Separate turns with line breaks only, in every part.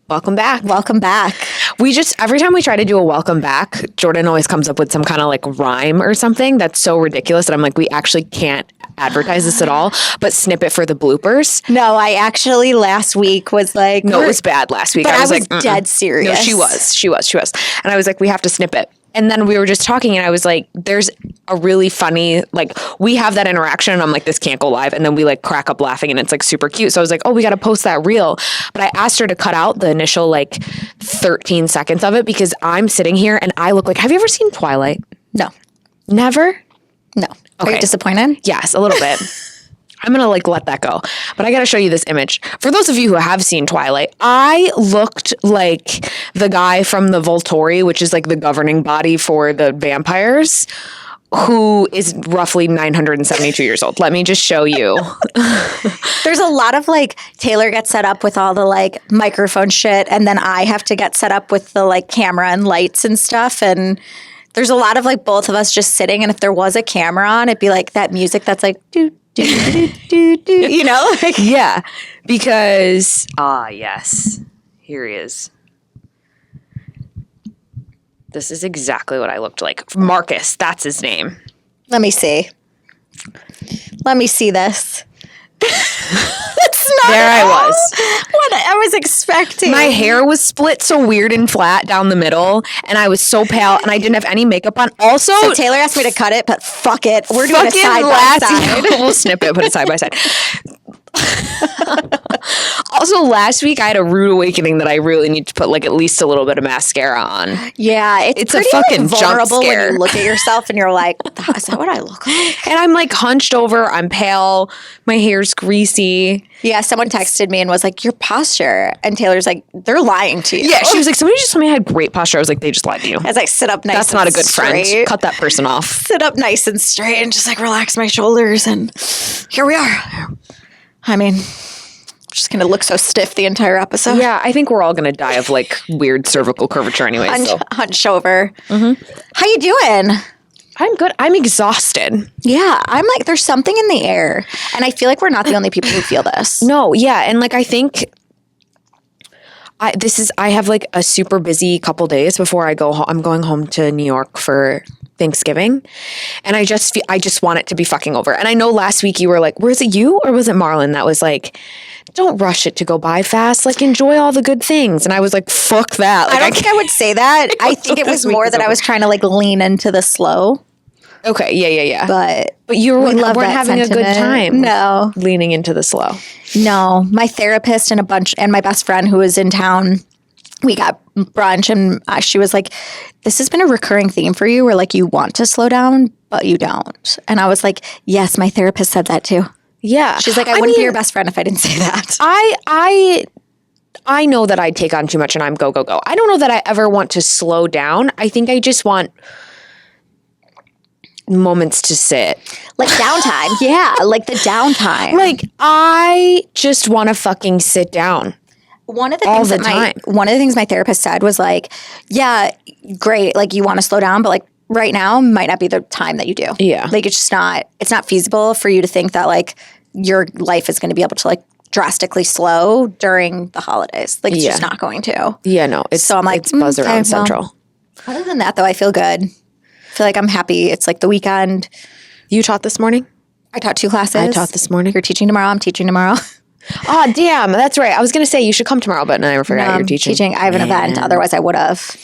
Welcome back.
Welcome back.
Every time we try to do a welcome back, Jordan always comes up with some kind of like rhyme or something that's so ridiculous that I'm like, we actually can't advertise this at all, but snip it for the bloopers.
No, I actually last week was like...
No, it was bad last week.
But I was
like,
dead serious.
No, she was. And I was like, we have to snip it. And then we were just talking and I was like, there's a really funny, like we have that interaction and I'm like, this can't go live. And then we like crack up laughing and it's like super cute. So I was like, oh, we got to post that reel. But I asked her to cut out the initial like 13 seconds of it because I'm sitting here and I look like, have you ever seen Twilight?
No.
Never?
No.
Okay.
Are you disappointed?
Yes, a little bit. I'm going to like let that go. But I got to show you this image. For those of you who have seen Twilight, I looked like the guy from the Volturi, which is like the governing body for the vampires, who is roughly 972 years old. Let me just show you.
There's a lot of like Taylor gets set up with all the like microphone shit and then I have to get set up with the like camera and lights and stuff, and there's a lot of like both of us just sitting, and if there was a camera on, it'd be like that music that's like do do do do do, you know? Like,
Yeah, because yes, here he is. This is exactly what I looked like. Marcus, that's his name.
let me see. Let me see this. That's not
There
at
I
all
was.
what I was expecting.
My hair was split so weird and flat down the middle, and I was so pale, and I didn't have any makeup on. Also,
So Taylor asked me to cut it, but fuck it. We're doing a
fucking
side by
last
side.
we'll snip it, put it side by side. Also, last week I had a rude awakening that I really need to put like at least a little bit of mascara on.
Yeah,
It's a
pretty,
fucking
like,
jump
vulnerable
scare.
when you look at yourself and you're like, is that what I look like?
And I'm like hunched over, I'm pale, my hair's greasy.
Yeah, someone texted me and was like, your posture. And Taylor's like, they're lying to you.
Yeah, she was like, somebody just told me I had great posture. I was like, they just lied to you.
As I sit up nice
That's
and
not a good
straight.
friend. Cut that person off.
Sit up nice and straight and just like relax my shoulders. And here we are. I mean, just going to look so stiff the entire episode.
Yeah, I think we're all gonna die of like weird cervical curvature anyway. So.
Hunch over. How you doing?
I'm good. I'm exhausted.
Yeah, I'm like, there's something in the air. And I feel like we're not the only people who feel this.
No, yeah, and like I think I have like a super busy couple days before I go home. I'm going home to New York for Thanksgiving, and I just want it to be fucking over. And I know last week you were like, was it you or was it Marlon that was like, don't rush it to go by fast, like enjoy all the good things. And I was like, fuck that. Like,
I don't think I would say that. I think it was
This week
more
is
that I
over.
was trying to like lean into the slow.
Okay, yeah.
But
you
we
weren't
love that
having a good
sentiment.
time.
No.
Leaning into the slow.
No, my therapist and my best friend who was in town, we got brunch and she was like, this has been a recurring theme for you where like you want to slow down, but you don't. And I was like, yes, my therapist said that too.
Yeah.
She's like, I wouldn't be your best friend if I didn't say that.
I know that I take on too much and I'm go. I don't know that I ever want to slow down. I think I just want moments to sit.
Like downtime. Yeah, like the downtime.
Like I just want to fucking sit down.
One of the
all
things
the
that
time.
one of the things my therapist said was like, yeah, great, like you want to slow down, but like right now might not be the time that you do.
Yeah.
Like it's not feasible for you to think that like your life is going to be able to like drastically slow during the holidays. Like it's just not going to.
Yeah, no.
So I'm like,
it's buzz
okay,
around
well,
central.
Other than that though, I feel good. I feel like I'm happy. It's like the weekend.
You taught this morning?
I taught 2 classes.
I taught this morning.
You're teaching tomorrow. I'm teaching tomorrow.
Oh, damn. That's right. I was going to say you should come tomorrow, but I forgot you're teaching.
I have an event. Otherwise, I would have.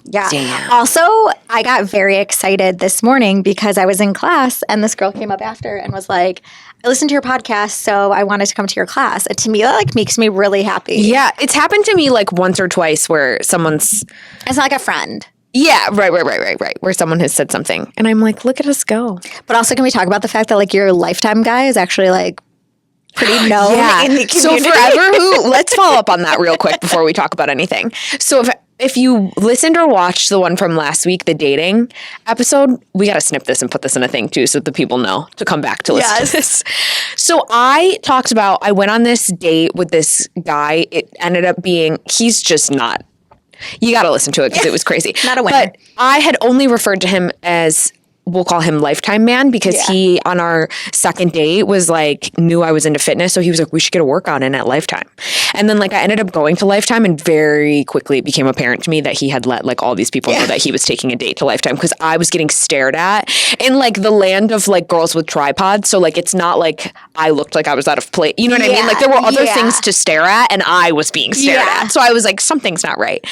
Yeah.
Damn.
Also, I got very excited this morning because I was in class and this girl came up after and was like, I listened to your podcast, so I wanted to come to your class. And to me, that like makes me really happy.
Yeah, it's happened to me like once or twice where someone's...
It's not like a friend.
Yeah, right. Where someone has said something. And I'm like, look at us go.
But also, can we talk about the fact that like your Lifetime guy is actually like pretty known in the community?
So Forever Who, let's follow up on that real quick before we talk about anything. So if you listened or watched the one from last week, the dating episode, we got to snip this and put this in a thing too so that the people know to come back to listen to this. So I went on this date with this guy. It ended up being, he's just not, you got to listen to it because it was crazy.
Not a winner.
But I had only referred to him as we'll call him Lifetime Man, because he, on our second date, was like, knew I was into fitness. So he was like, we should get a workout in at Lifetime. And then like I ended up going to Lifetime, and very quickly it became apparent to me that he had let like all these people know that he was taking a date to Lifetime, because I was getting stared at in like the land of like girls with tripods. So like it's not like I looked like I was out of place. You know what I mean? Like there were other things to stare at, and I was being stared at. So I was like, something's not right.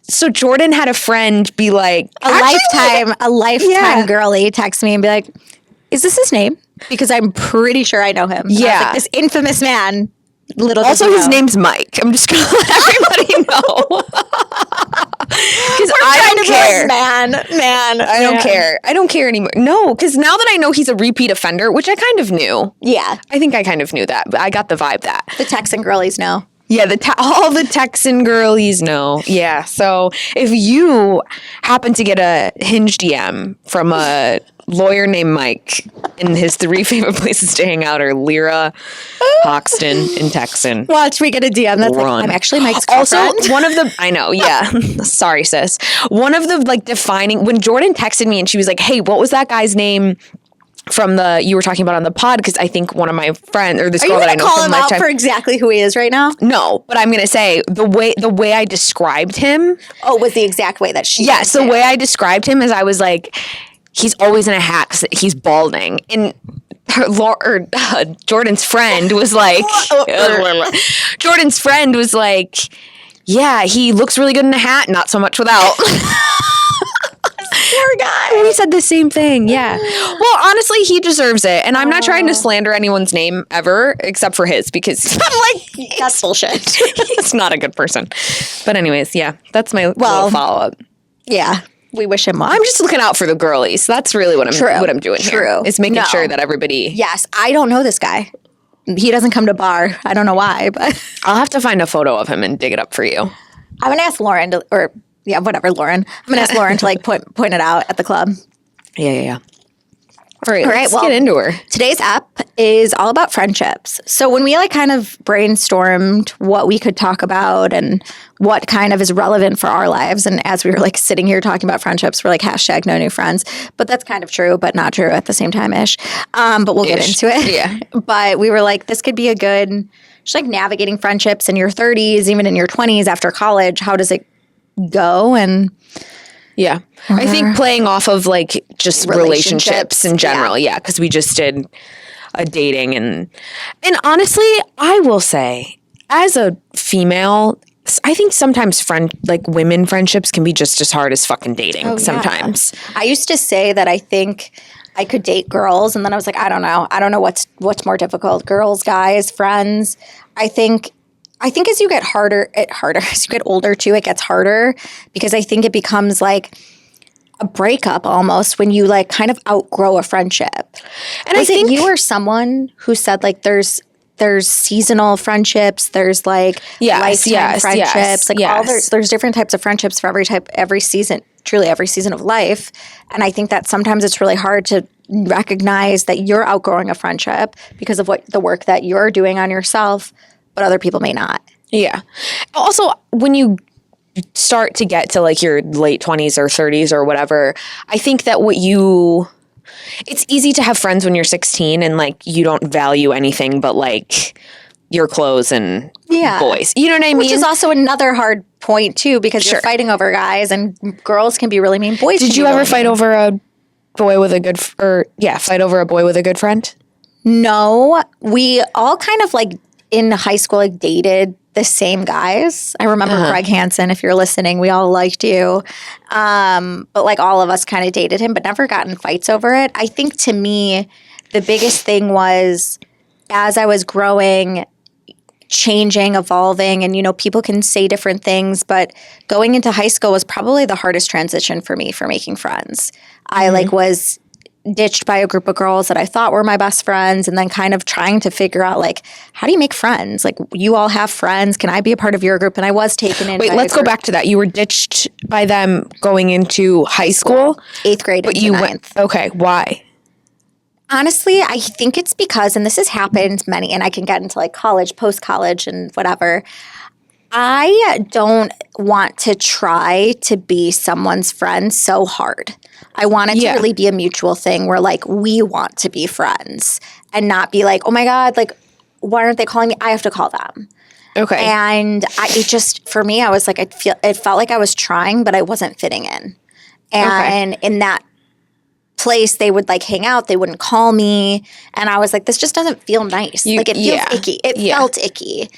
So Jordan had a friend be like,
a lifetime girly text me and be like, is this his name? Because I'm pretty sure I know him.
Yeah.
Like, this infamous man.
Also, his name's Mike. I'm just going to let everybody know. Because I don't care.
I
don't care. I don't care anymore. No, because now that I know he's a repeat offender, which I kind of knew.
Yeah.
I think I kind of knew that, but I got the vibe that.
The Texan girlies know.
Yeah, all the Texan girlies know. Yeah, so if you happen to get a Hinge DM from a lawyer named Mike, and his 3 favorite places to hang out are Lyra, Hoxton, and Texan.
Watch, we get a DM that's like, I'm actually Mike's girlfriend.
Also, one of the, I know, yeah. Sorry, sis. One of the like defining, when Jordan texted me and she was like, hey, what was that guy's name from you were talking about on the pod? Because I think one of my friends, or this girl that I know
call
from
him
Lifetime.
out for exactly who he is right now?
No, but I'm going to say the way I described him.
Oh, was the exact way that she
Yes, the way I described him is I was like, he's always in a hat because he's balding. And Jordan's friend was like, yeah, he looks really good in a hat, not so much without.
Poor guy.
We said the same thing. Yeah. Well, honestly, he deserves it. And I'm not trying to slander anyone's name ever, except for his, because I'm like,
that's bullshit.
He's not a good person. But anyways, yeah, that's my little follow-up.
Yeah. We wish him well.
I'm just looking out for the girlies. That's really what I'm doing here. Is making sure that everybody.
Yes. I don't know this guy. He doesn't come to bar. I don't know why, but
I'll have to find a photo of him and dig it up for you.
I'm going to ask Lauren Lauren. I'm going to ask Lauren to like point it out at the club.
Yeah. All right, let's get into her.
Today's app is all about friendships. So when we like kind of brainstormed what we could talk about and what kind of is relevant for our lives, and as we were like sitting here talking about friendships, we're like hashtag no new friends. But that's kind of true, but not true at the same time ish. But we'll get into it.
Yeah.
But we were like, this could be a good, just like navigating friendships in your 30s, even in your 20s after college. How does it go? And
yeah, I think playing off of like just relationships in general. Yeah, because we just did a dating and honestly, I will say, as a female, I think sometimes women friendships can be just as hard as fucking dating sometimes.
I used to say that I think I could date girls, and then I was like, I don't know what's more difficult, girls, guys, friends. I think as you get as you get older too, it gets harder, because I think it becomes like a breakup almost when you like kind of outgrow a friendship. And I think you were someone who said like there's seasonal friendships, there's like lifetime friendships, there's different types of friendships for every season, truly every season of life. And I think that sometimes it's really hard to recognize that you're outgrowing a friendship because of the work that you're doing on yourself, but other people may not.
Yeah. Also, when you start to get to like your late 20s or 30s or whatever, I think that it's easy to have friends when you're 16 and like you don't value anything but like your clothes and boys. You know what I mean?
Which is also another hard point too, because you're fighting over guys, and girls can be really mean. Boys.
Did you ever fight over a boy with a good friend?
No, we all kind of like in high school like dated the same guys. I remember Craig Hansen, if you're listening, we all liked you. But like all of us kind of dated him, but never got in fights over it. I think to me, the biggest thing was as I was growing, changing, evolving, and, you know, people can say different things, but going into high school was probably the hardest transition for me for making friends. I like was ditched by a group of girls that I thought were my best friends, and then kind of trying to figure out like, how do you make friends? Like, you all have friends. Can I be a part of your group? And I was taken in.
Wait, let's go back to that. You were ditched by them going into high school?
8th grade
but
into
you
9th.
went. Okay, why?
Honestly, I think it's because, and this has happened and I can get into like college, post-college and whatever. I don't want to try to be someone's friend so hard. I want it to really be a mutual thing where like we want to be friends and not be like, oh my God, like why aren't they calling me? I have to call them.
Okay.
And it just, for me, I was like, it felt like I was trying, but I wasn't fitting in. And in that place, they would like hang out. They wouldn't call me. And I was like, this just doesn't feel nice. Like it feels icky. It felt icky.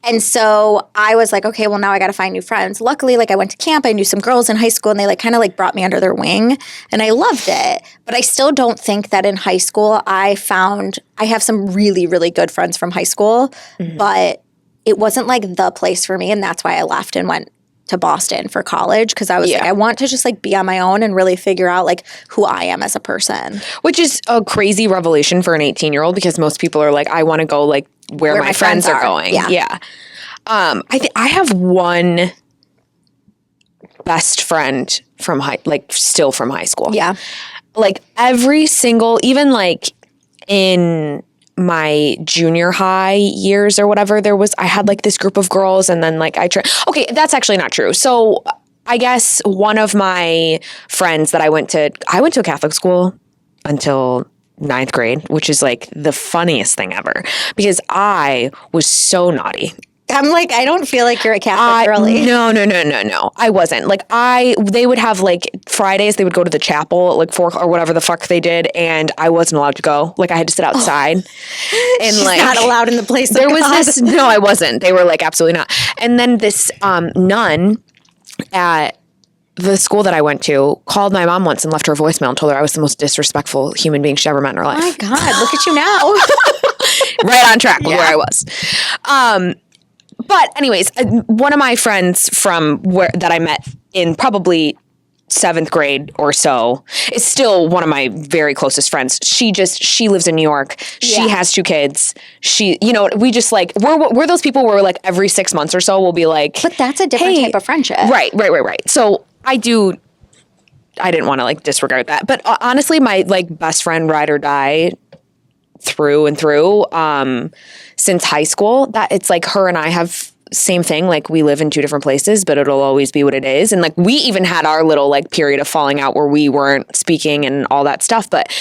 And so I was like, okay, well now I got to find new friends. Luckily, like I went to camp. I knew some girls in high school and they like kind of like brought me under their wing and I loved it. But I still don't think that in high school I have some really, really good friends from high school, but it wasn't like the place for me. And that's why I left and went to Boston for college because I was like, I want to just like be on my own and really figure out like who I am as a person.
Which is a crazy revelation for an 18-year-old because most people are like, I want to go like where my friends are going. Yeah. I have one best friend from still from high school.
Yeah.
Like every single, even like in my junior high years or whatever, I had like this group of girls and then like okay, that's actually not true. So I guess one of my friends that I went to a Catholic school until 9th grade, which is like the funniest thing ever because I was so naughty.
I'm like, I don't feel like you're a Catholic girly.
No. I wasn't. Like they would have like Fridays, they would go to the chapel at like 4 or whatever the fuck they did, and I wasn't allowed to go. Like I had to sit outside. And
she's
like
not allowed in the place.
There was this. No, I wasn't. They were like absolutely not. And then this nun at the school that I went to called my mom once and left her a voicemail and told her I was the most disrespectful human being she ever met in her life.
Oh my God, look at you now.
Right on track with where I was. But anyways, one of my friends from that I met in probably 7th grade or so is still one of my very closest friends. She lives in New York. She has 2 kids. We just like, we're those people where like every 6 months or so we'll be like.
But that's a different type of friendship.
Right. So I didn't want to like disregard that. But honestly, my like best friend ride or die through and through since high school, that it's like her and I have same thing. Like we live in 2 different places, but it'll always be what it is. And like we even had our little like period of falling out where we weren't speaking and all that stuff, but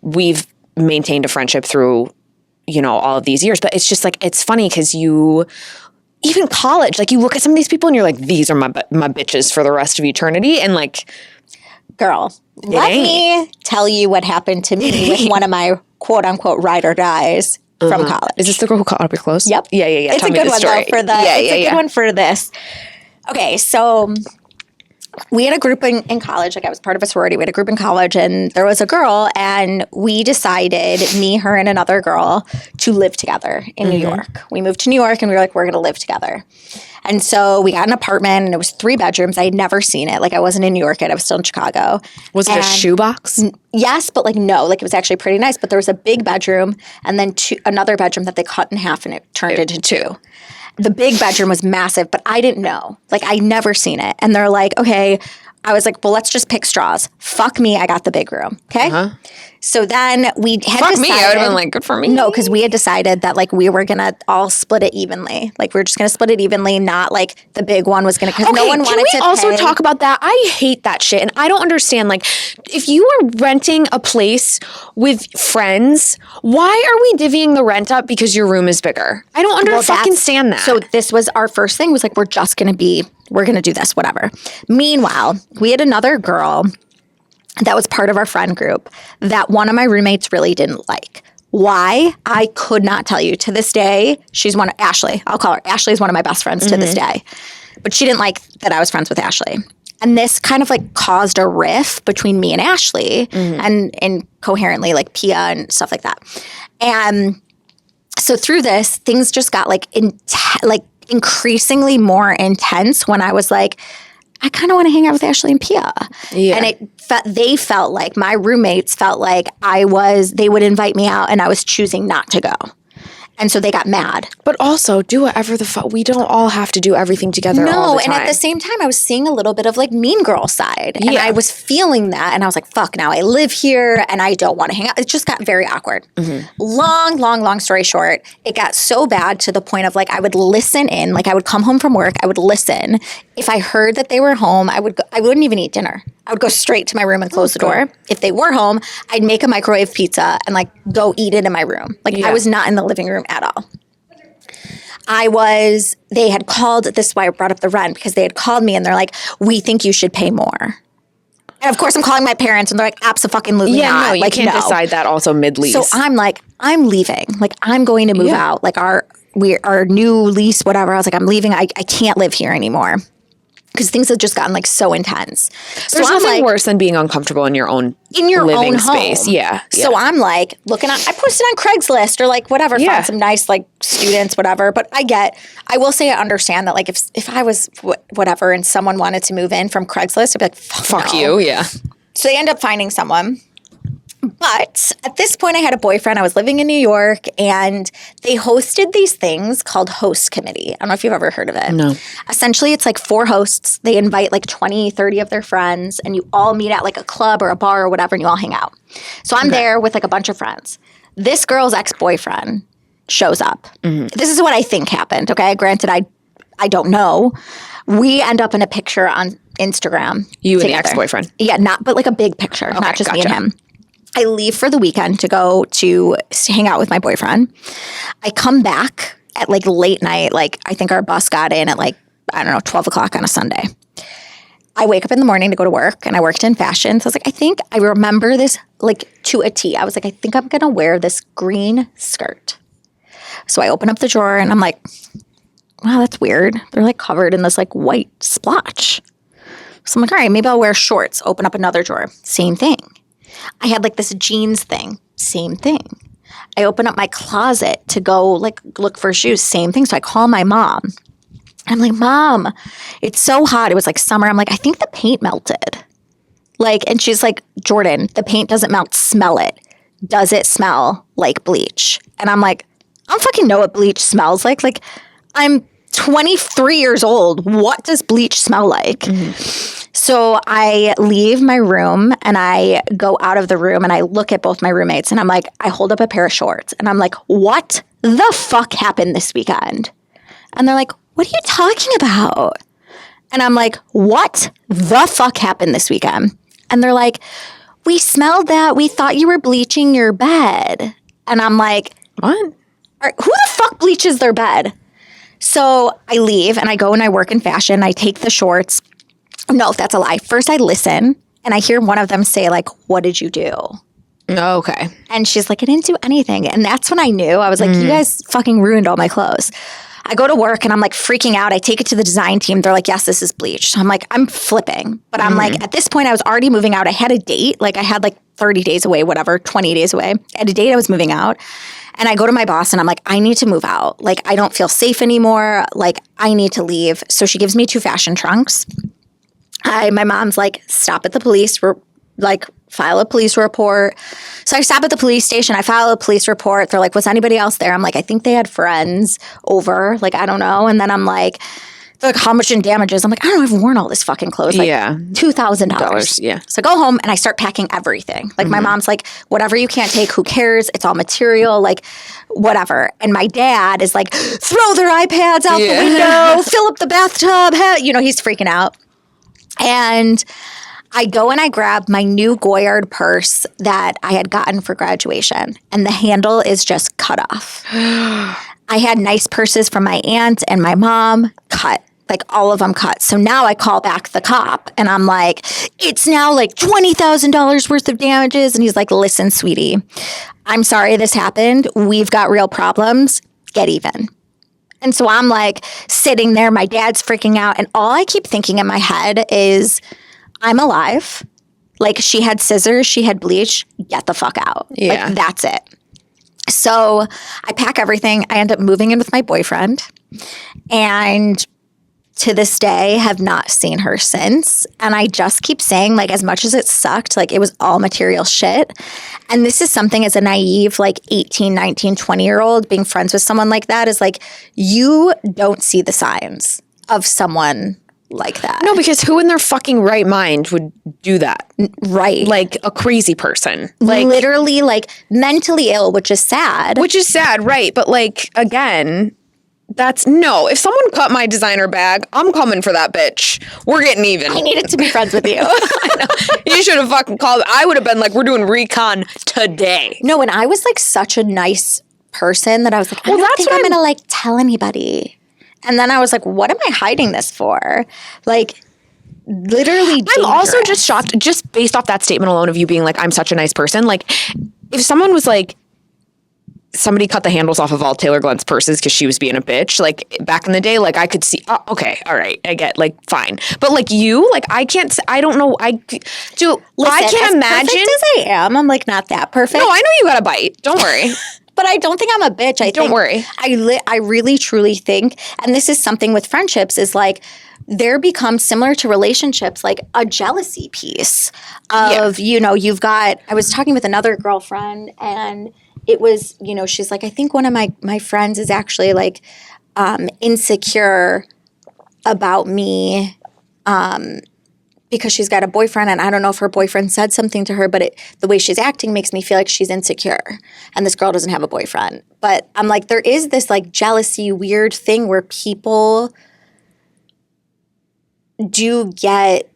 we've maintained a friendship through, all of these years. But it's just like, it's funny because even college, like you look at some of these people and you're like, these are my bitches for the rest of eternity. And like,
girl, let me tell you what happened to me with one of my quote unquote ride or dies from college.
Is this the girl who cut up your clothes?
Yep.
Yeah.
It's
Tell
a
me
good
the
one
story.
though it's a good one for this. Okay, so we had a group in college. Like I was part of a sorority. We had a group in college and there was a girl and we decided, me, her, and another girl, to live together in New York. We moved to New York and we were like, we're going to live together. And so we got an apartment and it was 3 bedrooms. I had never seen it. Like I wasn't in New York yet. I was still in Chicago.
Was it a shoebox?
Yes, but like no. Like it was actually pretty nice. But there was a big bedroom and then another bedroom that they cut in half and it turned into 2. The big bedroom was massive, but I didn't know. Like I never seen it. And they're like, okay. I was like, well, let's just pick straws. Fuck me, I got the big room. Okay? So then we had
Fuck me, I would have been like, good for me.
No, because we had decided that like we were going to all split it evenly. Like we were just going to split it evenly, not like the big one was going to, because no one wanted to
Can we also talk about that? I hate that shit. And I don't understand, like, if you are renting a place with friends, why are we divvying the rent up because your room is bigger? I don't fucking stand that.
So this was our first thing, was like, we're going to do this, whatever. Meanwhile, we had another girl that was part of our friend group that one of my roommates really didn't like. Why? I could not tell you. To this day, Ashley. I'll call her. Ashley is one of my best friends to this day. But she didn't like that I was friends with Ashley. And this kind of like caused a rift between me and Ashley and incoherently like Pia and stuff like that. And so through this, things just got like increasingly more intense when I was like, I kind of want to hang out with Ashley and Pia. Yeah. And they felt like, my roommates felt like they would invite me out and I was choosing not to go. And so they got mad.
But also, do whatever the fuck. We don't all have to do everything together all the time.
And at the same time, I was seeing a little bit of like mean girl side. And
Yeah.
I was feeling that. And I was like, fuck, now I live here and I don't want to hang out. It just got very awkward. Long story short, it got so bad to the point of like I would listen in. Like I would come home from work, I would listen. If I heard that they were home, I wouldn't even eat dinner. I would go straight to my room and close the door. If they were home, I'd make a microwave pizza and like go eat it in my room. Like I was not in the living room at all. They had called, this is why I brought up the rent, because they had called me and they're like, we think you should pay more. And of course I'm calling my parents and they're like, absolutely not.
No, you can't decide that also mid-lease.
So I'm like, I'm leaving. Like I'm going to move out. Like our new lease, whatever. I was like, I'm leaving. I can't live here anymore. Because things have just gotten like so intense.
There's nothing worse than being uncomfortable in your own living
own
space.
home.
Yeah.
So I'm like looking at, I posted on Craigslist or like whatever, found some nice like students, whatever. But I will say I understand that like if I was whatever and someone wanted to move in from Craigslist, I'd be like, fuck
you. Yeah.
So they end up finding someone. But at this point, I had a boyfriend. I was living in New York, and they hosted these things called Host Committee. I don't know if you've ever heard of it.
No.
Essentially, it's like 4 hosts. They invite like 20, 30 of their friends, and you all meet at like a club or a bar or whatever, and you all hang out. So I'm there with like a bunch of friends. This girl's ex-boyfriend shows up. This is what I think happened, okay? Granted, I don't know. We end up in a picture on Instagram.
You
together.
and the ex-boyfriend?
Yeah, but like a big picture, not just me and
gotcha.
him. I leave for the weekend to go to hang out with my boyfriend. I come back at like late night. Like I think our bus got in at like, I don't know, 12 o'clock on a Sunday. I wake up in the morning to go to work and I worked in fashion. So I was like, I remember this like to a T. I was like, I think I'm going to wear this green skirt. So I open up the drawer and I'm like, wow, that's weird. They're like covered in this like white splotch. So I'm like, all right, maybe I'll wear shorts. Open up another drawer. Same thing. I had like this jeans thing. Same thing. I open up my closet to go like look for shoes. Same thing. So I call my mom. I'm like, Mom, it's so hot. It was like summer. I'm like, I think the paint melted. Like, and she's like, Jordan, the paint doesn't melt. Smell it. Does it smell like bleach? And I'm like, I don't fucking know what bleach smells like. Like, I'm 23 years old. What does bleach smell like? So I leave my room and I go out of the room and I look at both my roommates and I'm like, I hold up a pair of shorts and I'm like, what the fuck happened this weekend? And they're like, what are you talking about? And I'm like, what the fuck happened this weekend? And they're like, we smelled that. We thought you were bleaching your bed. And I'm like,
What?
who the fuck bleaches their bed? So I leave and I go and I work in fashion. I take the shorts. No, that's a lie. First I listen and I hear one of them say like, what did you do?
Okay.
And she's like, I didn't do anything. And that's when I knew. I was like, you guys fucking ruined all my clothes. I go to work and I'm like freaking out. I take it to the design team. They're like, yes, this is bleach. So I'm like, I'm flipping. But I'm like, at this point I was already moving out. I had a date. Like I had like 30 days away, whatever, 20 days away. I had a date. I was moving out. And I go to my boss and I'm like, I need to move out. Like, I don't feel safe anymore. Like, I need to leave. So she gives me 2 fashion trunks. My mom's like, stop at the police. File a police report. So I stop at the police station. I file a police report. They're like, was anybody else there? I'm like, I think they had friends over. Like, I don't know. And then I'm like, they're like, how much in damages? I'm like, I don't know. I've worn all this fucking clothes. Like, $2,000.
Yeah.
So I go home and I start packing everything. Like my mom's like, whatever you can't take, who cares? It's all material, like whatever. And my dad is like, throw their iPads out the window, fill up the bathtub. He's freaking out. And I go and I grab my new Goyard purse that I had gotten for graduation. And the handle is just cut off. I had nice purses from my aunt and my mom cut. Like all of them cut. So now I call back the cop and I'm like, it's now like $20,000 worth of damages. And he's like, listen, sweetie, I'm sorry this happened. We've got real problems. Get even. And so I'm like sitting there. My dad's freaking out. And all I keep thinking in my head is, I'm alive. Like she had scissors. She had bleach. Get the fuck out.
Yeah.
Like that's it. So I pack everything. I end up moving in with my boyfriend. And to this day have not seen her since. And I just keep saying, like, as much as it sucked, like, it was all material shit. And this is something as a naive, like, 18, 19, 20-year-old being friends with someone like that is like, you don't see the signs of someone like that.
No, because who in their fucking right mind would do that?
Right.
Like a crazy person. Like
literally, like, mentally ill, which is sad.
Which is sad, right? But like, again, that's no. If someone cut my designer bag, I'm coming for that bitch. We're getting even.
I needed to be friends with you.
You should have fucking called. I would have been like, we're doing recon today.
No, and I was like such a nice person that I was like, I don't think I'm going to like tell anybody. And then I was like, what am I hiding this for? Like, literally dangerous.
I'm also just shocked, just based off that statement alone of you being like, I'm such a nice person. Like, if someone was like, somebody cut the handles off of all Taylor Glenn's purses because she was being a bitch, like, back in the day, like, I could see, okay, all right, I get, like, fine. But, like, you, like, I can't, I don't know, I can't imagine.
Perfect as I am, I'm, like, not that perfect.
No, I know you got a bite. Don't worry.
But I don't think I'm a bitch.
Don't worry.
I really, truly think, and this is something with friendships, is like there becomes similar to relationships, like a jealousy piece of, you know, you've got, I was talking with another girlfriend and it was, you know, she's like, I think one of my friends is actually like insecure about me because she's got a boyfriend, and I don't know if her boyfriend said something to her, but the way she's acting makes me feel like she's insecure, and this girl doesn't have a boyfriend. But I'm like, there is this like jealousy weird thing where people do get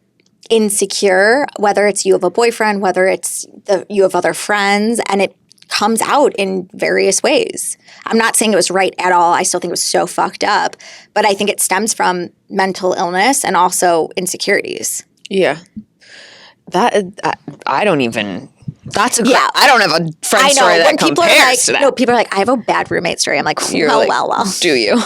insecure, whether it's you have a boyfriend, whether it's you have other friends, and it comes out in various ways. I'm not saying it was right at all. I still think it was so fucked up, but I think it stems from mental illness and also insecurities.
Yeah. That I don't even. That's I don't have a friend story that
when people
compares
are like,
to that.
No, people are like, I have a bad roommate story. I'm like, well.
Do you?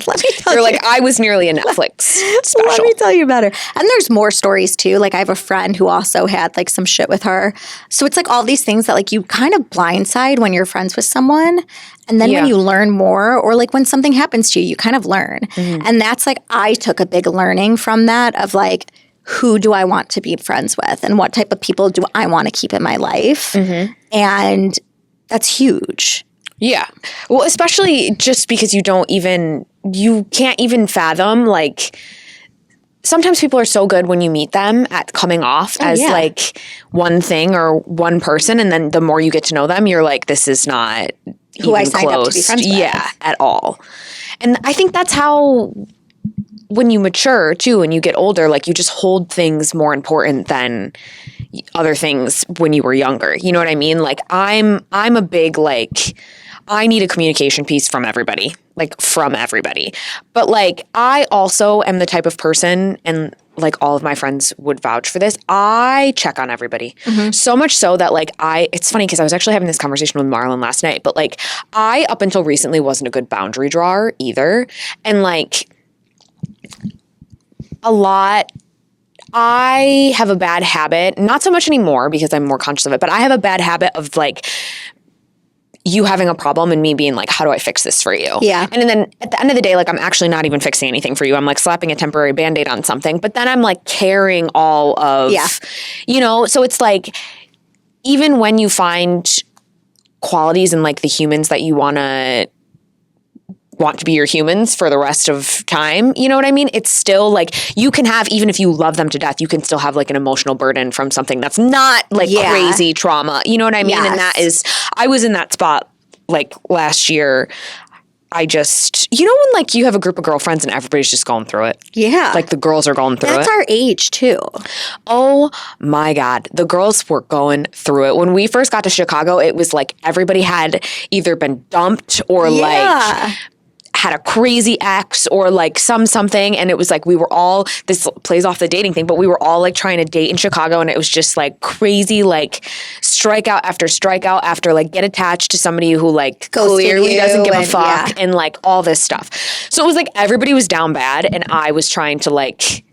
Let me tell
You're
you.
like, I was nearly a Netflix special.
Let me tell you about her. And there's more stories too. Like I have a friend who also had like some shit with her. So it's like all these things that like you kind of blindside when you're friends with someone. And then when you learn more, or like when something happens to you, you kind of learn. Mm-hmm. And that's like, I took a big learning from that of like, who do I want to be friends with and what type of people do I want to keep in my life? Mm-hmm. And that's huge.
Yeah. Well, especially just because you can't even fathom, like, sometimes people are so good when you meet them at coming off as like one thing or one person. And then the more you get to know them, you're like, this is not
who I signed up to be friends with.
Yeah, at all. And I think that's how, when you mature too and you get older, like you just hold things more important than other things when you were younger. You know what I mean? Like I'm a big, like, I need a communication piece from everybody, like from everybody. But like I also am the type of person, and like all of my friends would vouch for this, I check on everybody. Mm-hmm. So much so that like it's funny because I was actually having this conversation with Marlon last night, but like I up until recently wasn't a good boundary drawer either. And like I have a bad habit, not so much anymore because I'm more conscious of it, but I have a bad habit of like you having a problem and me being like, how do I fix this for you?
Yeah.
And then at the end of the day, like I'm actually not even fixing anything for you. I'm like slapping a temporary Band-Aid on something, but then I'm like carrying all of, you know, so it's like, even when you find qualities in like the humans that you want to be your humans for the rest of time, you know what I mean? It's still like, you can have, even if you love them to death, you can still have like an emotional burden from something that's not like crazy trauma, you know what I mean? And that is, I was in that spot like last year. I just, you know when like you have a group of girlfriends and everybody's just going through it?
Yeah.
Like the girls are going through
That's our age too.
Oh my God. The girls were going through it. When we first got to Chicago, it was like everybody had either been dumped or like had a crazy ex or like something. And it was like, we were all, this plays off the dating thing, but we were all like trying to date in Chicago. And it was just like crazy, like strikeout after like get attached to somebody who like clearly doesn't give a fuck and like all this stuff. So it was like, everybody was down bad. And I was trying to like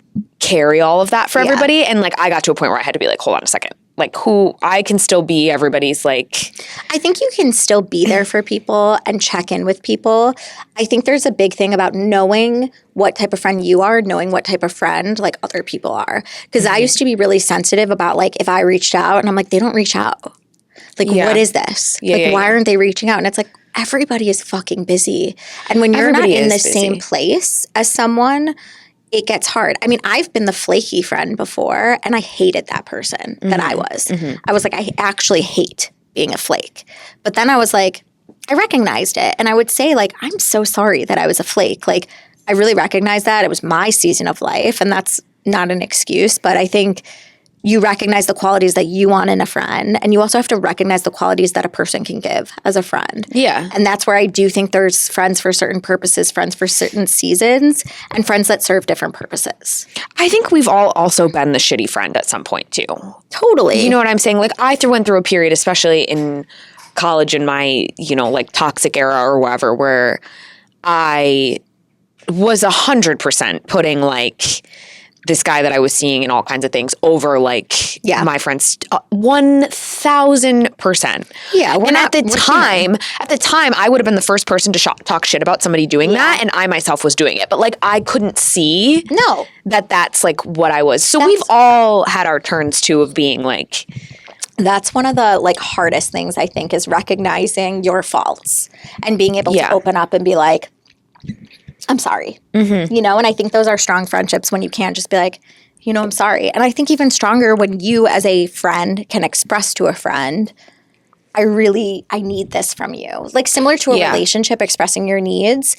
carry all of that for everybody. And like, I got to a point where I had to be like, hold on a second. like who I can still be everybody's like.
I think you can still be there for people and check in with people. I think there's a big thing about knowing what type of friend you are, knowing what type of friend like other people are. Because I used to be really sensitive about like if I reached out and I'm like, they don't reach out. Like, what is this? Why aren't they reaching out? And it's like, everybody is fucking busy. And when you're not in the same place as someone, it gets hard. I mean, I've been the flaky friend before, and I hated that person that I was. I was like, I actually hate being a flake. But then I was like, I recognized it. And I would say, like, I'm so sorry that I was a flake. Like, I really recognize that. It was my season of life, and that's not an excuse. But I think you recognize the qualities that you want in a friend, and you also have to recognize the qualities that a person can give as a friend.
Yeah.
And that's where I do think there's friends for certain purposes, friends for certain seasons, and friends that serve different purposes.
I think we've all also been the shitty friend at some point too.
Totally.
You know what I'm saying? Like I went through a period, especially in college in my, like toxic era or whatever, where I was 100% putting like this guy that I was seeing and all kinds of things over like my friends 1,000%.
Yeah.
And at the time, I would have been the first person to talk shit about somebody doing that. And I myself was doing it. But like, I couldn't see that that's like what I was. So we've all had our turns too of being like.
That's one of the like hardest things I think is recognizing your faults and being able to open up and be like, I'm sorry, and I think those are strong friendships when you can't just be like, I'm sorry. And I think even stronger when you as a friend can express to a friend, I need this from you. Like similar to a relationship, expressing your needs.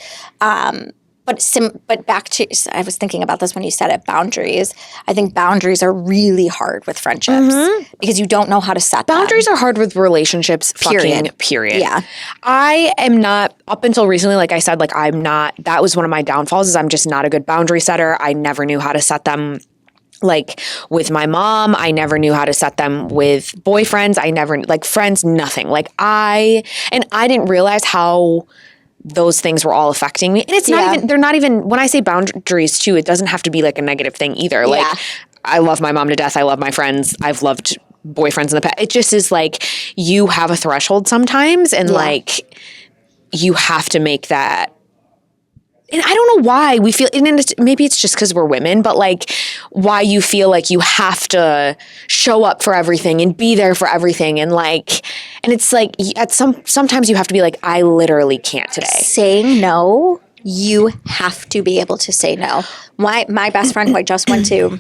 But back to, I was thinking about this when you said it, boundaries. I think boundaries are really hard with friendships because you don't know how to set
boundaries are hard with relationships, period. Yeah. I am not, up until recently, like I said, like I'm not, that was one of my downfalls is I'm just not a good boundary setter. I never knew how to set them. Like with my mom, I never knew how to set them with boyfriends. I never, like friends, nothing. Like I didn't realize how those things were all affecting me. And it's not even, they're not even, when I say boundaries too, it doesn't have to be like a negative thing either. Like I love my mom to death. I love my friends. I've loved boyfriends in the past. It just is like, you have a threshold sometimes and like, you have to make that. And I don't know why we feel, and maybe it's just because we're women, but like why you feel like you have to show up for everything and be there for everything. And like, and it's like sometimes you have to be like, I literally can't today.
Saying no, you have to be able to say no. My best friend who I just went to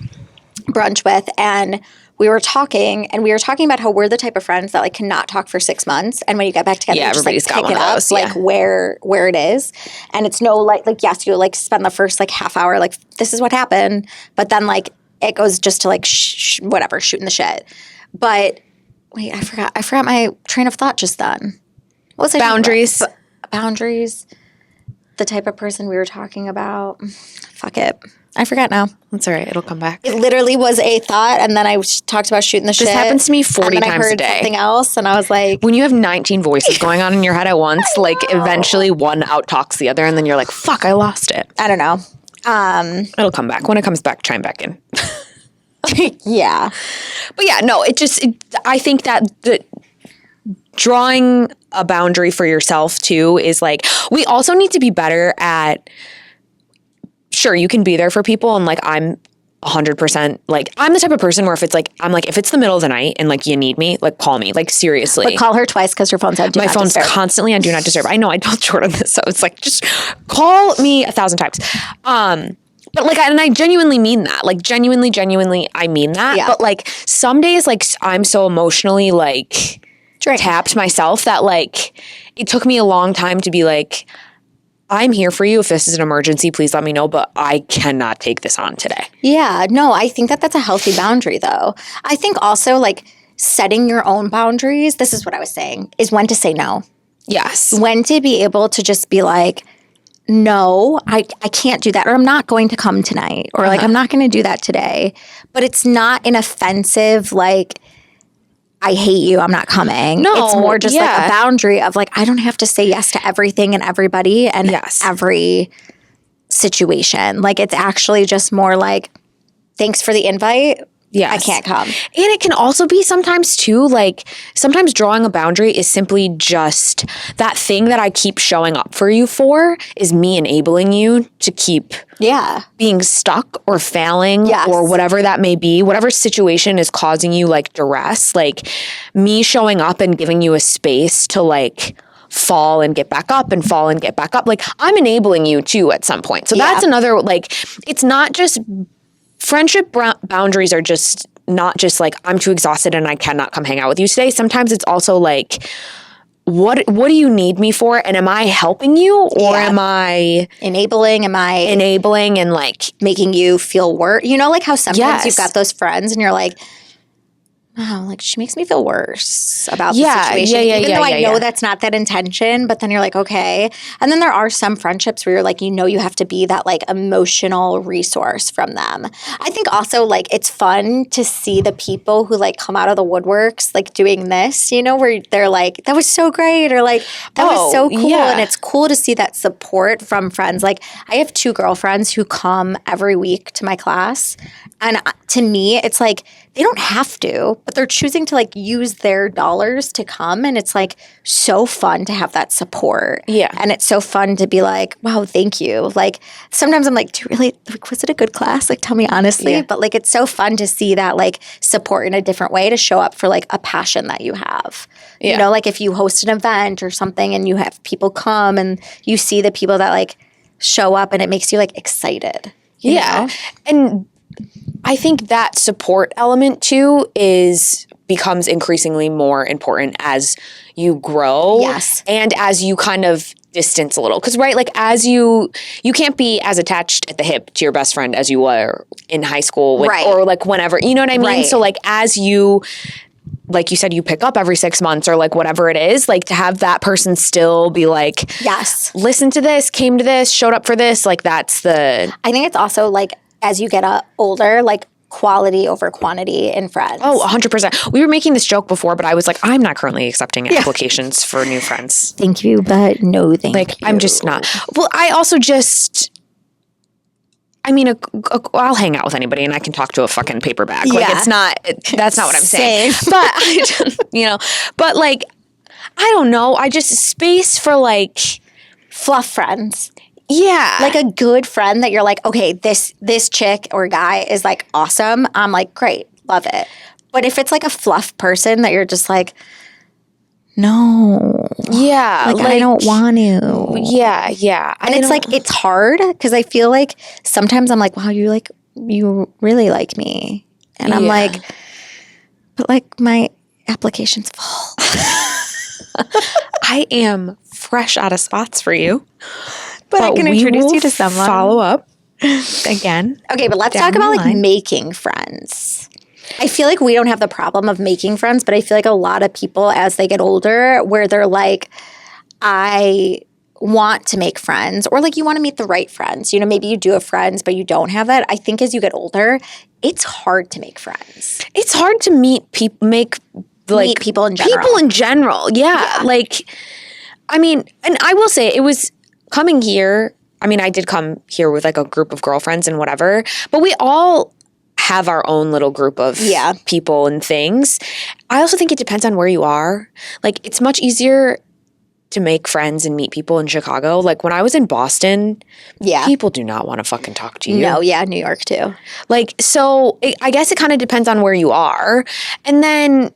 brunch with, and we were talking about how we're the type of friends that like cannot talk for 6 months, and when you get back together, you just like pick it up like where it is, and it's no like yes, you like spend the first like half hour like this is what happened, but then like it goes just to like whatever shooting the shit. But wait, I forgot my train of thought just then. What was I
boundaries?
Boundaries. The type of person we were talking about. Fuck it. I forgot now.
That's all right. It'll come back.
It literally was a thought, and then I talked about shooting the shit.
This happens to me 40
and then
times
I heard
a day.
Something else, and I was like,
when you have 19 voices going on in your head at once, like eventually one out talks the other, and then you're like, "Fuck, I lost it."
I don't know.
It'll come back. When it comes back, chime back in.
Yeah,
but yeah, no. I think that drawing a boundary for yourself too is like we also need to be better at. Sure, you can be there for people, and like I'm 100% like I'm the type of person where if it's like I'm like if it's the middle of the night and like you need me, like call me, like seriously.
But call her twice because her phone's on do
my
not
phone's
disturb.
Constantly on do not disturb. I know I told Jordan this, so it's like just call me 1,000 times. But like, and I genuinely mean that. Like genuinely, I mean that.
Yeah.
But like some days, like I'm so emotionally like tapped myself that like it took me a long time to be like. I'm here for you. If this is an emergency, please let me know, but I cannot take this on today.
Yeah, no, I think that that's a healthy boundary though. I think also like setting your own boundaries, this is what I was saying, is when to say no.
Yes.
When to be able to just be like, no, I can't do that, or I'm not going to come tonight, or like I'm not going to do that today. But it's not an offensive like, I hate you, I'm not coming.
No,
it's more just like a boundary of like, I don't have to say yes to everything and everybody and every situation. Like it's actually just more like, thanks for the invite,
Yes.
I can't come.
And it can also be sometimes too, like sometimes drawing a boundary is simply just that thing that I keep showing up for you for is me enabling you to keep being stuck or failing or whatever that may be, whatever situation is causing you like duress, like me showing up and giving you a space to like fall and get back up and fall and get back up. Like I'm enabling you too at some point. So that's another, like, it's not just friendship boundaries are just not just like I'm too exhausted and I cannot come hang out with you today. Sometimes it's also like, what do you need me for? And am I helping you or am I
enabling? Am I
enabling and like
making you feel worse? You know, like how sometimes you've got those friends and you're like, wow, like she makes me feel worse about the situation. Even though I know that's not that intention, but then you're like, okay. And then there are some friendships where you're like, you know, you have to be that like emotional resource from them. I think also like it's fun to see the people who like come out of the woodworks like doing this, you know, where they're like, that was so great or like, that was so cool. Yeah. And it's cool to see that support from friends. Like I have 2 girlfriends who come every week to my class. And to me, it's like they don't have to, but they're choosing to like use their dollars to come. And it's like so fun to have that support.
Yeah.
And it's so fun to be like, wow, thank you. Like sometimes I'm like, was it a good class? Like tell me honestly. Yeah. But like it's so fun to see that like support in a different way to show up for like a passion that you have. Yeah. You know, like if you host an event or something and you have people come and you see the people that like show up and it makes you like excited. You know?
And I think that support element too becomes increasingly more important as you grow.
Yes.
And as you kind of distance a little. Because, right, like as you can't be as attached at the hip to your best friend as you were in high school or like whenever, you know what I mean? Right. So like as you, like you said, you pick up every 6 months or like whatever it is, like to have that person still be like,
yes,
listen to this, came to this, showed up for this. Like that's the.
I think it's also like, as you get older, like quality over quantity in friends.
Oh, 100%. We were making this joke before, but I was like, I'm not currently accepting applications for new friends.
Thank you, but no thank you.
I'm just not. Well, I also just, I mean, I'll hang out with anybody and I can talk to a fucking paper bag. Like it's not, that's not what I'm saying. But, but like, I don't know. I just space for like
fluff friends.
Yeah.
Like a good friend that you're like, okay, this chick or guy is like awesome. I'm like, great, love it. But if it's like a fluff person that you're just like, no.
Yeah.
Like I don't want to.
Yeah, yeah.
And it's like, it's hard because I feel like sometimes I'm like, wow, you really like me. And I'm like, but like my application's full.
I am fresh out of spots for you.
But I can introduce you to someone.
Follow up again.
Okay, but let's talk about like making friends. I feel like we don't have the problem of making friends, but I feel like a lot of people as they get older where they're like, I want to make friends or like you want to meet the right friends. You know, maybe you do have friends, but you don't have that. I think as you get older, it's hard to make friends.
It's hard to meet people in general. Yeah. Like, I mean, and I will say it was coming here. I mean, I did come here with like a group of girlfriends and whatever, but we all have our own little group of people and things. I also think it depends on where you are. Like, it's much easier to make friends and meet people in Chicago. Like, when I was in Boston, people do not want to fucking talk to you.
No, New York too.
Like, so I guess it kind of depends on where you are. And then,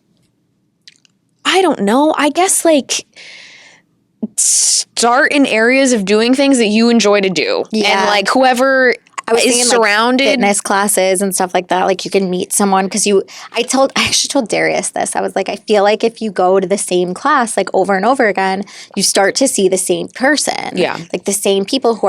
I don't know, I guess like start in areas of doing things that you enjoy to do. Yeah. And like whoever is surrounded.
Like fitness classes and stuff like that. Like you can meet someone because I actually told Darius this. I was like, I feel like if you go to the same class like over and over again, you start to see the same person.
Yeah.
Like the same people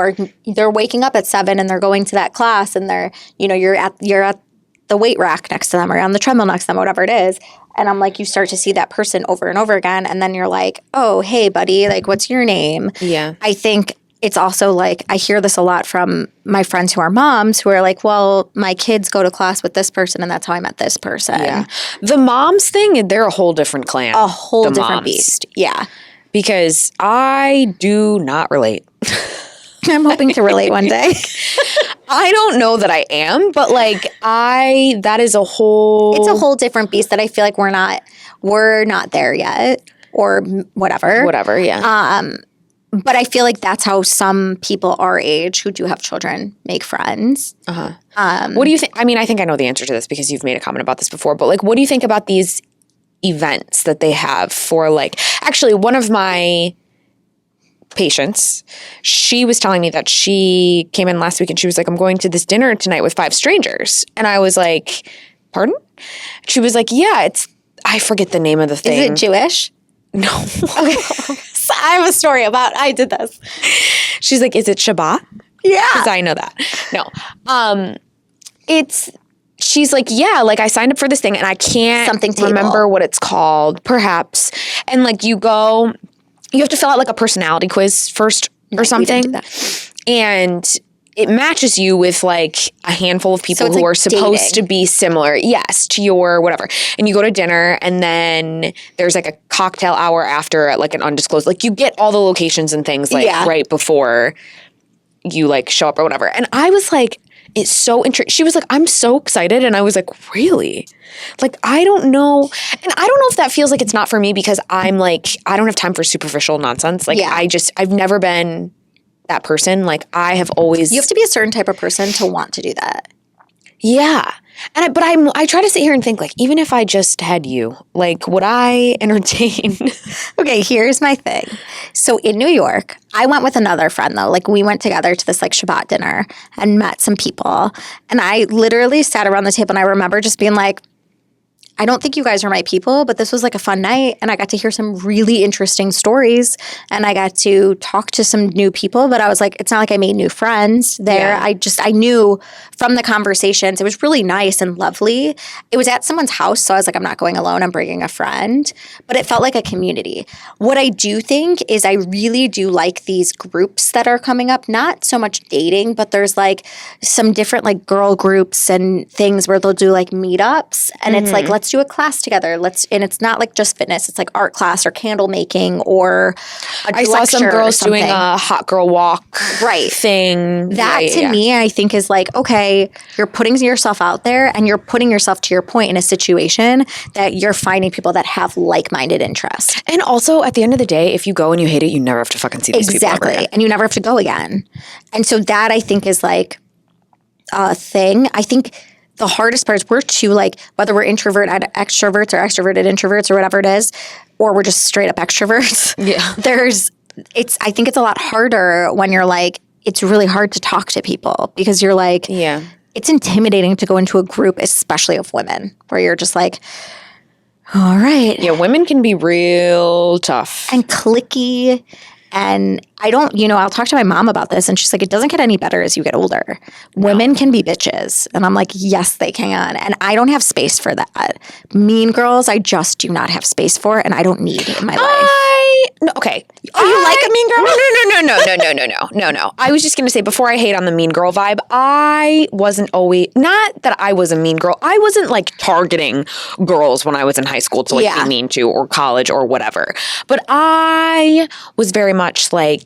they're waking up at 7 and they're going to that class and they're, you're at the weight rack next to them or on the treadmill next to them, whatever it is. And I'm like, you start to see that person over and over again. And then you're like, oh, hey, buddy, like, what's your name?
Yeah.
I think it's also like, I hear this a lot from my friends who are moms who are like, well, my kids go to class with this person and that's how I met this person.
Yeah. The moms thing, they're a whole different clan.
A whole different beast. Yeah.
Because I do not relate.
I'm hoping to relate one day.
I don't know that I am, but like that is a whole.
It's a whole different beast that I feel like we're not there yet, or whatever.
Whatever, yeah.
But I feel like that's how some people our age who do have children make friends.
What do you think? I mean, I think I know the answer to this because you've made a comment about this before, but like, what do you think about these events that they have for like, actually, one of my patients, she was telling me that she came in last week and she was like, I'm going to this dinner tonight with 5 strangers. And I was like, pardon? She was like, yeah, I forget the name of the thing.
Is it Jewish?
No.
Okay. So I have a story about I did this.
She's like, is it Shabbat?
Yeah.
Because I know that. No. She's like, yeah, like I signed up for this thing and I can't
Something table.
remember what it's called, perhaps. And like you have to fill out like a personality quiz first or something.
We didn't do that.
And it matches you with like a handful of people
So it's
who
like
are supposed
dating.
to be similar, yes, to your whatever. And you go to dinner and then there's like a cocktail hour after at like an undisclosed, like you get all the locations and things like right before you like show up or whatever. And I was like, it's so interesting. She was like, I'm so excited. And I was like, really? Like, I don't know. And I don't know if that feels like it's not for me because I'm like, I don't have time for superficial nonsense. Like, I've never been that person. Like, I have always.
You have to be a certain type of person to want to do that.
Yeah. And I try to sit here and think like, even if I just had you, like, would I entertain?
Okay, here's my thing. So in New York, I went with another friend though. Like we went together to this like Shabbat dinner and met some people. And I literally sat around the table and I remember just being like, I don't think you guys are my people, but this was like a fun night and I got to hear some really interesting stories and I got to talk to some new people, but I was like, it's not like I made new friends there.
Yeah.
I knew from the conversations, it was really nice and lovely. It was at someone's house, so I was like, I'm not going alone, I'm bringing a friend, but it felt like a community. What I do think is I really do like these groups that are coming up, not so much dating, but there's like some different like girl groups and things where they'll do like meetups and it's like, let's do a class together. And it's not like just fitness. It's like art class or candle making or
I saw some girls doing a hot girl walk thing.
That to me, I think is like, okay, you're putting yourself out there and you're putting yourself to your point in a situation that you're finding people that have like-minded interests.
And also at the end of the day, if you go and you hate it, you never have to fucking see these people ever again.
And you never have to go again. And so that I think is like a thing. I think the hardest part is we're too like, whether we're introvert extroverts or extroverted introverts or whatever it is, or we're just straight up extroverts.
Yeah.
I think it's a lot harder when you're like, it's really hard to talk to people because you're like, it's intimidating to go into a group, especially of women, where you're just like, all right.
Yeah, women can be real tough.
And cliquey. And I'll talk to my mom about this and she's like, it doesn't get any better as you get older. Women can be bitches. And I'm like, yes, they can. And I don't have space for that. Mean girls, I just do not have space for and I don't need in my life.
Okay.
You like a mean girl?
No. I was just going to say, before I hate on the mean girl vibe, I wasn't always, not that I was a mean girl. I wasn't like targeting girls when I was in high school to like be mean to or college or whatever. But I was very much like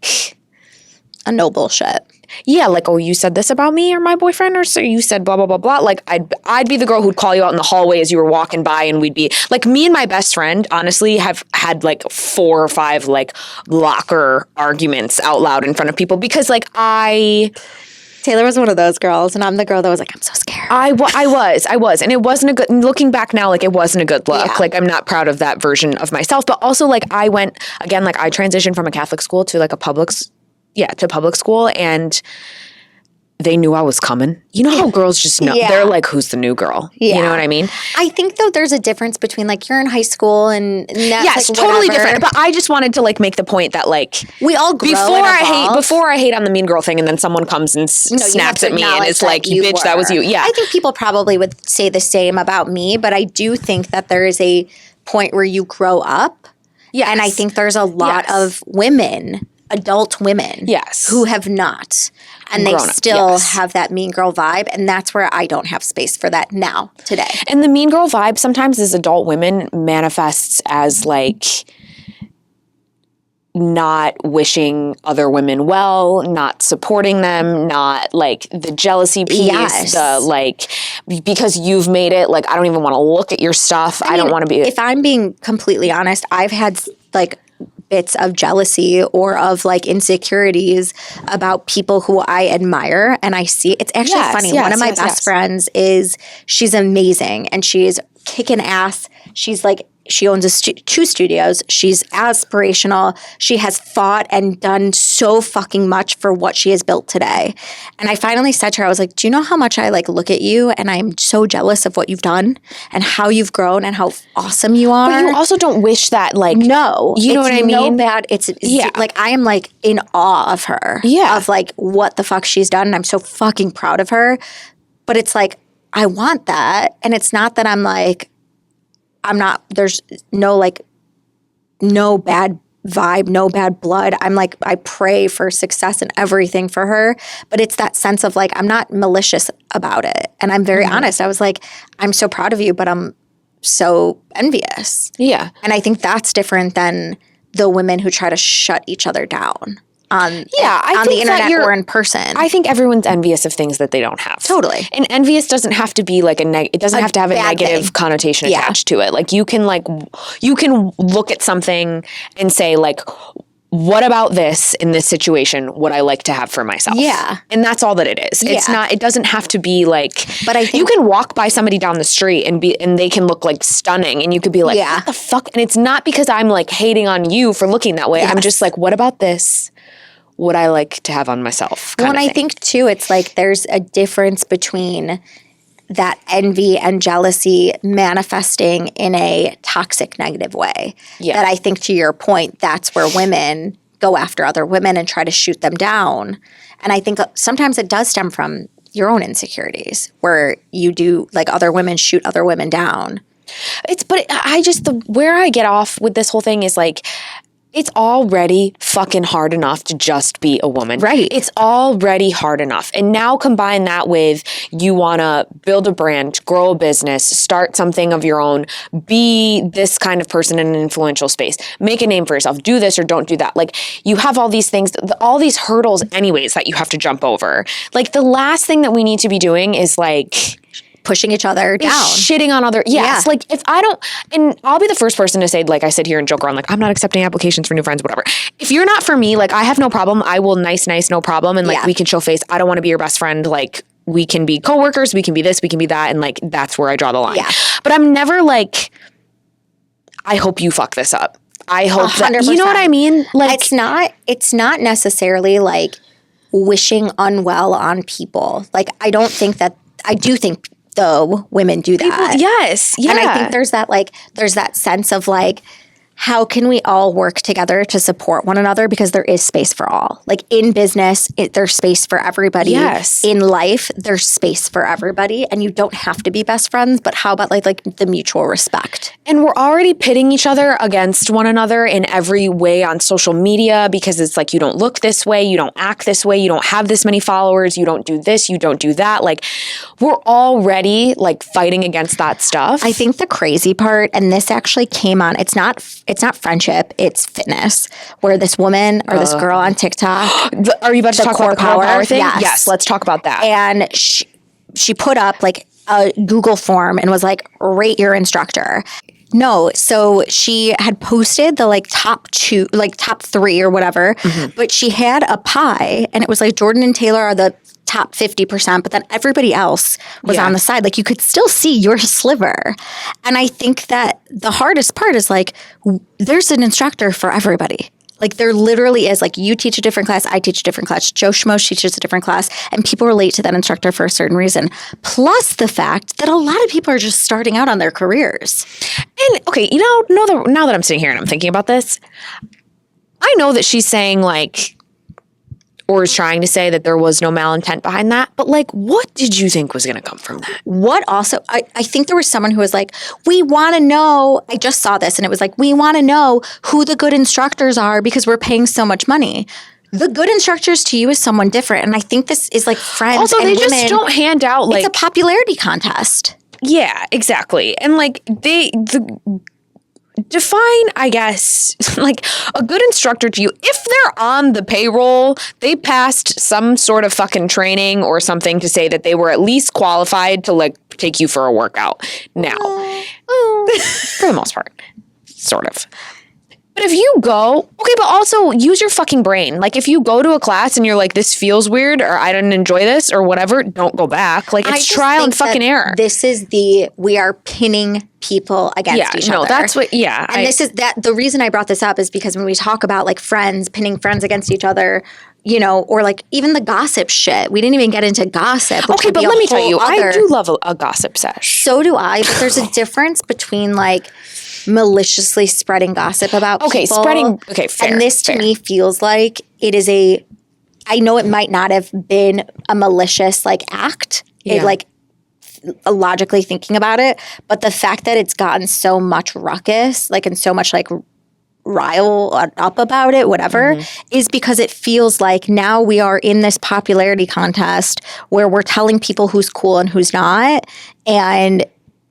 a no bullshit.
Yeah, like, oh, you said this about me or my boyfriend, or so you said blah, blah, blah, blah. Like, I'd be the girl who'd call you out in the hallway as you were walking by, and we'd be, like, me and my best friend, honestly, have had, like, 4 or 5, like, locker arguments out loud in front of people because, like,
Taylor was one of those girls, and I'm the girl that was like, I'm so scared.
I was. And it wasn't a good, looking back now, like, it wasn't a good look. Yeah. Like, I'm not proud of that version of myself. But also, like, I went, again, like, I transitioned from a Catholic school to, like, to public school, and they knew I was coming. You know how girls just know. They're like, who's the new girl? Yeah. You know what I mean?
I think, though, there's a difference between, like, you're in high school and that's,
yes,
like,
totally different. But I just wanted to, like, make the point that, like,
we all grow
before I hate on the mean girl thing and then someone comes and snaps at me and is like, bitch, that was you. Yeah.
I think people probably would say the same about me, but I do think that there is a point where you grow up. Yeah. And I think there's a lot of women, adult women, who have not. And they still have that mean girl vibe. And that's where I don't have space for that now, today.
And the mean girl vibe sometimes as adult women manifests as like not wishing other women well, not supporting them, not like the jealousy piece,
Yes.
the like, because you've made it, like, I don't even want to look at your stuff. I don't want to be.
If I'm being completely honest, I've had like bits of jealousy or of like insecurities about people who I admire, and I see it's actually funny. One of my best friends she's amazing and she's kicking ass. She's like, she owns two studios. She's aspirational. She has fought and done so fucking much for what she has built today. And I finally said to her, I was like, do you know how much I like look at you and I'm so jealous of what you've done and how you've grown and how awesome you are.
But you also don't wish that, like,
no,
you know what I mean?
No bad. It's like, I am like in awe of her.
Yeah.
Of like what the fuck she's done. And I'm so fucking proud of her. But it's like, I want that. And it's not that I'm like, there's no like, no bad vibe, no bad blood. I'm like, I pray for success and everything for her. But it's that sense of like, I'm not malicious about it. And I'm very honest. I was like, I'm so proud of you, but I'm so envious.
Yeah.
And I think that's different than the women who try to shut each other down on
think
the internet or in person.
I think everyone's envious of things that they don't have.
Totally.
And envious doesn't have to be like it doesn't have to have a
bad
negative
thing.
connotation attached to it. Like you can look at something and say like, what about this in this situation would I like to have for myself?
Yeah.
And that's all that it is. It's not, it doesn't have to be like,
but I think
you can walk by somebody down the street and they can look like stunning and you could be like, what the fuck? And it's not because I'm like hating on you for looking that way. I'm just like, what about this would I like to have on myself?
Well, and I think too, it's like there's a difference between that envy and jealousy manifesting in a toxic, negative way. Yeah. That I think, to your point, that's where women go after other women and try to shoot them down. And I think sometimes it does stem from your own insecurities, where you do, like, other women shoot other women down.
Where I get off with this whole thing is like, it's already fucking hard enough to just be a woman.
Right.
It's already hard enough. And now combine that with you want to build a brand, grow a business, start something of your own, be this kind of person in an influential space, make a name for yourself, do this or don't do that. Like you have all these things, all these hurdles anyways that you have to jump over. Like the last thing that we need to be doing is like
pushing each other down.
Shitting on other. Yes. Yeah. Like if I don't, and I'll be the first person to say, like I said here in Joke Around, like I'm not accepting applications for new friends, whatever. If you're not for me, like I have no problem. I will nice, no problem. And like we can show face. I don't want to be your best friend. Like we can be coworkers. We can be this, we can be that. And like, that's where I draw the line. Yeah. But I'm never like, I hope you fuck this up. I hope 100%. That, you know what I mean? Like
it's not necessarily like wishing unwell on people. Like I do think though women do that.
Yes. Yeah.
And I think there's that sense of like, how can we all work together to support one another? Because there is space for all. Like in business, there's space for everybody.
Yes.
In life, there's space for everybody. And you don't have to be best friends, but how about like the mutual respect?
And we're already pitting each other against one another in every way on social media because it's like, you don't look this way, you don't act this way, you don't have this many followers, you don't do this, you don't do that. Like we're already like fighting against that stuff.
I think the crazy part, and this actually came on, it's not friendship, it's fitness, where this woman or this girl on TikTok.
Are you about to talk about the core power thing?
Yes,
let's talk about that.
And she put up like a Google form and was like, rate your instructor. No, so she had posted the like top 3 or whatever, but she had a pie and it was like Jordan and Taylor are the top 50%, but then everybody else was on the side. Like you could still see your sliver. And I think that the hardest part is like, there's an instructor for everybody. Like there literally is, like you teach a different class, I teach a different class, Joe Schmo teaches a different class, and people relate to that instructor for a certain reason. Plus the fact that a lot of people are just starting out on their careers.
And okay, now that I'm sitting here and I'm thinking about this, I know that she's saying like, or is trying to say that there was no malintent behind that. But like, what did you think was going to come from that?
What also, I think there was someone who was like, we want to know, I just saw this and it was like, we want to know who the good instructors are because we're paying so much money. The good instructors to you is someone different. And I think this is like friends
also,
and
they
women.
just don't hand out like.
It's a popularity contest.
Yeah, exactly. And like define, I guess, like a good instructor to you. If they're on the payroll, they passed some sort of fucking training or something to say that they were at least qualified to like take you for a workout. Now, for the most part, sort of. But if you go, okay, but also use your fucking brain. Like if you go to a class and you're like, this feels weird or I didn't enjoy this or whatever, don't go back. Like it's trial and fucking error.
This is we are pinning people against each other.
That's what,
And this is that the reason I brought this up is because when we talk about like friends, pinning friends against each other, you know, or like even the gossip shit. We didn't even get into gossip.
Okay, but let me tell you, I do love a gossip sesh.
So do I, but there's a difference between like maliciously spreading gossip about people.
Fair.
And this to me feels like it is I know it might not have been a malicious like act. It like logically thinking about it, but the fact that it's gotten so much ruckus, like and so much like rile up about it, whatever, is because it feels like now we are in this popularity contest where we're telling people who's cool and who's not. And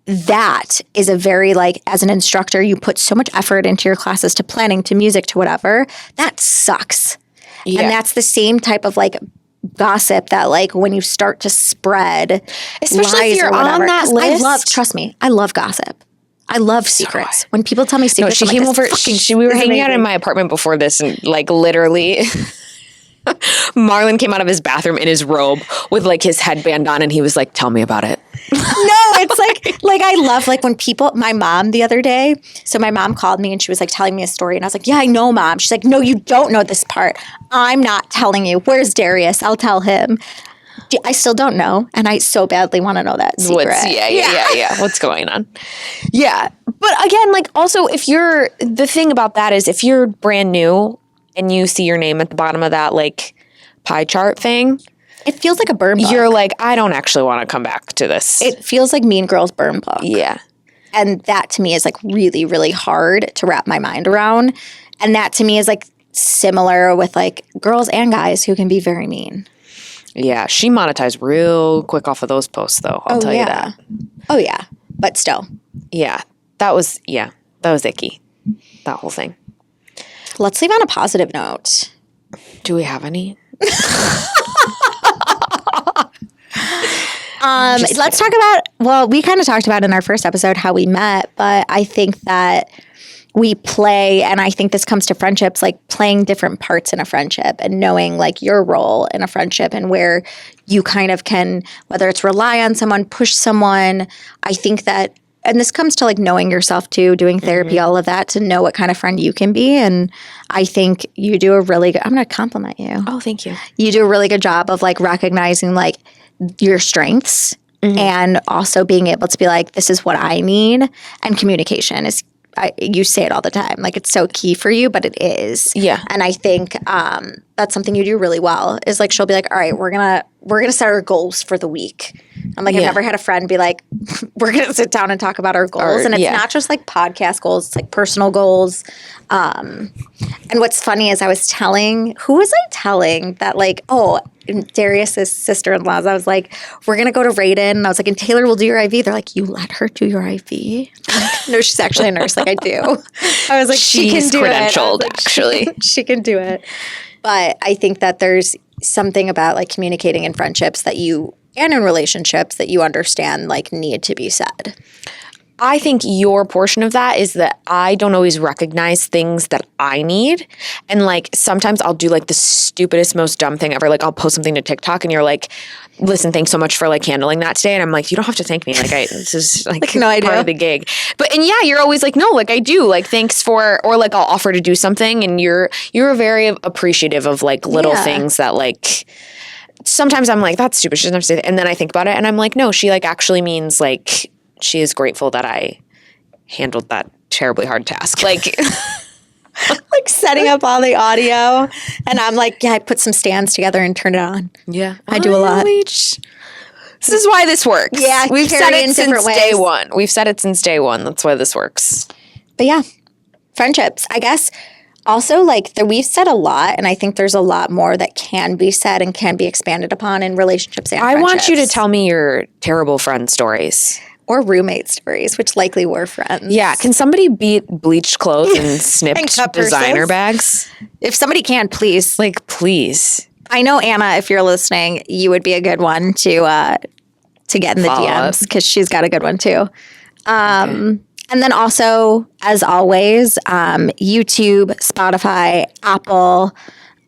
that is a very like, as an instructor, you put so much effort into your classes to planning, to music, to whatever. That sucks. Yeah. And that's the same type of like gossip that like when you start to spread, especially lies if you're on that list. Trust me, I love gossip. I love secrets. When people tell me secrets,
she came over. We were hanging out in my apartment before this, and like literally, Marlon came out of his bathroom in his robe with like his headband on, and he was like, "Tell me about it."
No, it's like I love like when people. My mom the other day. So my mom called me and she was like telling me a story, and I was like, "Yeah, I know, Mom." She's like, "No, you don't know this part. I'm not telling you. Where's Darius? I'll tell him." I still don't know, and I so badly want to know that secret.
Yeah. What's going on? Yeah, but again, like also, the thing about that is if you're brand new and you see your name at the bottom of that like pie chart thing,
it feels like a burn book.
You're like, I don't actually want to come back to this.
It feels like Mean Girls burn book.
Yeah,
and that to me is like really, really hard to wrap my mind around, and that to me is like similar with like girls and guys who can be very mean.
Yeah, she monetized real quick off of those posts, though. I'll tell you that.
Oh, yeah. But still.
Yeah, that was icky, that whole thing.
Let's leave on a positive note.
Do we have any?
Let's talk about, we kind of talked about in our first episode how we met, but I think that we play, and I think this comes to friendships, like playing different parts in a friendship and knowing like your role in a friendship and where you kind of can, whether it's rely on someone, push someone. I think that, and this comes to like knowing yourself too, doing therapy, all of that, to know what kind of friend you can be. And I think you do a really good, I'm going to compliment you.
Oh, thank you.
You do a really good job of like recognizing like your strengths and also being able to be like, this is what I need. And communication is, you say it all the time. Like it's so key for you, but it is.
Yeah.
And I think that's something you do really well is like, she'll be like, all right, we're going to set our goals for the week. I'm like, I've never had a friend be like, we're going to sit down and talk about our goals. And it's not just like podcast goals, it's like personal goals. And what's funny is who was I telling that like, Darius's sister-in-laws, I was like, we're going to go to Raiden. And I was like, and Taylor will do your IV. They're like, you let her do your IV? Like, no, she's actually a nurse. Like I do. I was like, she can do
credentialed,
it.
actually.
She can do it. But I think that there's something about like communicating in friendships and in relationships that you understand like need to be said.
I think your portion of that is that I don't always recognize things that I need. And like sometimes I'll do like the stupidest, most dumb thing ever. Like I'll post something to TikTok and you're like, listen, thanks so much for like handling that today. And I'm like, you don't have to thank me. Like this is like part of the gig. But and yeah, you're always like, no, like I do. Like thanks for, or like I'll offer to do something. And you're very appreciative of like little things that like, sometimes I'm like, that's stupid. She doesn't have to say that. And then I think about it and I'm like, no, she like actually means like, she is grateful that I handled that terribly hard task. Like,
like setting up all the audio. And I'm like, I put some stands together and turn it on.
Yeah.
I do a lot.
This is why this works.
Yeah.
We've said it since day one. We've said it since day one. That's why this works.
But yeah, friendships, I guess. Also, like we've said a lot, and I think there's a lot more that can be said and can be expanded upon in relationships and friendships.
I want you to tell me your terrible friend stories.
Or roommate stories, which likely were friends.
Yeah. Can somebody beat bleached clothes and snipped
cut
designer
purses?
bags?
If somebody can, please.
Like, please.
I know, Anna, if you're listening, you would be a good one to get in the
Follow up.
DMs because she's got a good one too. And then also, as always, YouTube, Spotify, Apple,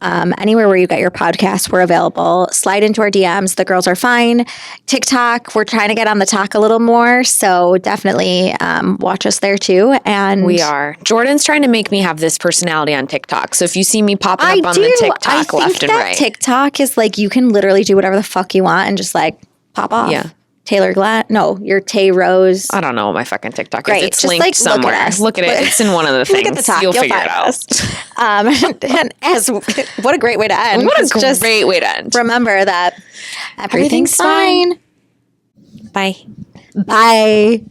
anywhere where you get your podcasts, we're available. Slide into our DMs. The girls are fine. TikTok, we're trying to get on the talk a little more. So definitely watch us there too. And
We are. Jordan's trying to make me have this personality on TikTok. So if you see me popping
I
up on
do.
the
I
TikTok
think
left and
that
right.
TikTok is like you can literally do whatever the fuck you want and just like pop off.
Yeah.
Taylor Glenn. No, you're Tay Rose.
I don't know what my fucking TikTok
Great.
is. It's
Just,
linked
like, look at
somewhere.
us.
Look at it. It's in one of the things.
Look at the top.
You'll
You'll
figure
find
it out.
us. And as what a great way to end.
What a
It's just
great way to end.
remember that everything's
Everything's fine.
fine.
Bye.
Bye.